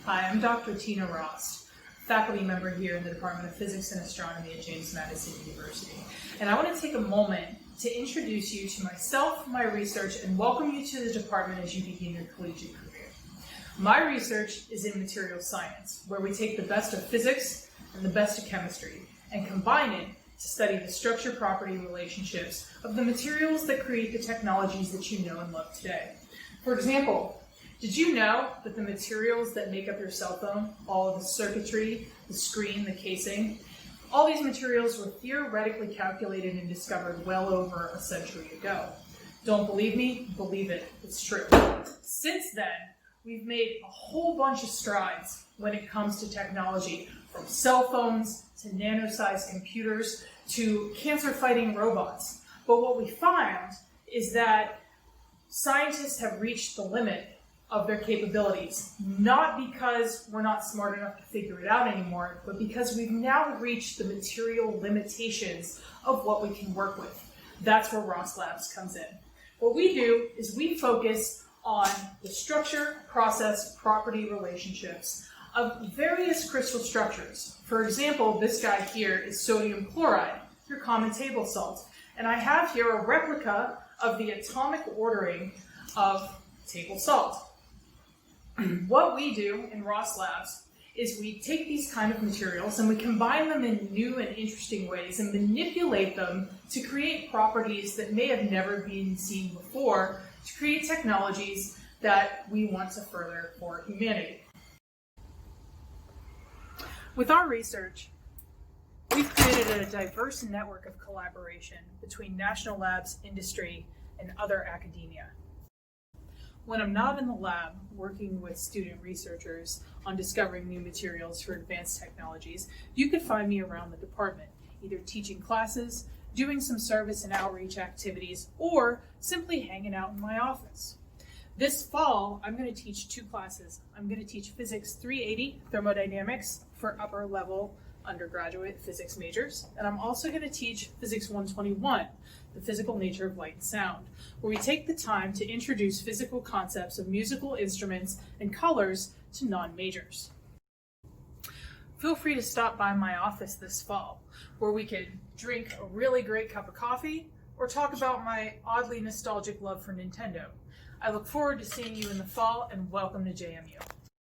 Hi, I'm Dr. Tina Rost, faculty member here in the Department of Physics and Astronomy at James Madison University. And I want to take a moment to introduce you to myself, my research, and welcome you to the department as you begin your collegiate career. My research is in material science, where we take the best of physics and the best of chemistry and combine it to study the structure-property relationships of the materials that create the technologies that you know and love today. For example, did you know that the materials that make up your cell phone, all of the circuitry, the screen, the casing, all these materials were theoretically calculated and discovered well over a century ago? Don't believe me? Believe it. It's true. Since then, we've made a whole bunch of strides when it comes to technology, from cell phones to nano-sized computers to cancer-fighting robots. But what we found is that scientists have reached the limit of their capabilities, not because we're not smart enough to figure it out anymore, but because we've now reached the material limitations of what we can work with. That's where Rostlab comes in. What we do is we focus on the structure, process, property relationships of various crystal structures. For example, this guy here is sodium chloride, your common table salt. And I have here a replica of the atomic ordering of table salt. What we do in Rostlab is we take these kind of materials and we combine them in new and interesting ways and manipulate them to create properties that may have never been seen before, to create technologies that we want to further for humanity. With our research, we've created a diverse network of collaboration between national labs, industry, and other academia. When I'm not in the lab working with student researchers on discovering new materials for advanced technologies, you could find me around the department, either teaching classes, doing some service and outreach activities, or simply hanging out in my office. This fall, I'm going to teach two classes. I'm going to teach Physics 380, Thermodynamics, for upper level undergraduate physics majors, and I'm also going to teach Physics 121, the physical nature of light and sound, where we take the time to introduce physical concepts of musical instruments and colors to non-majors. Feel free to stop by my office this fall, where we could drink a really great cup of coffee or talk about my oddly nostalgic love for Nintendo. I look forward to seeing you in the fall, and welcome to JMU.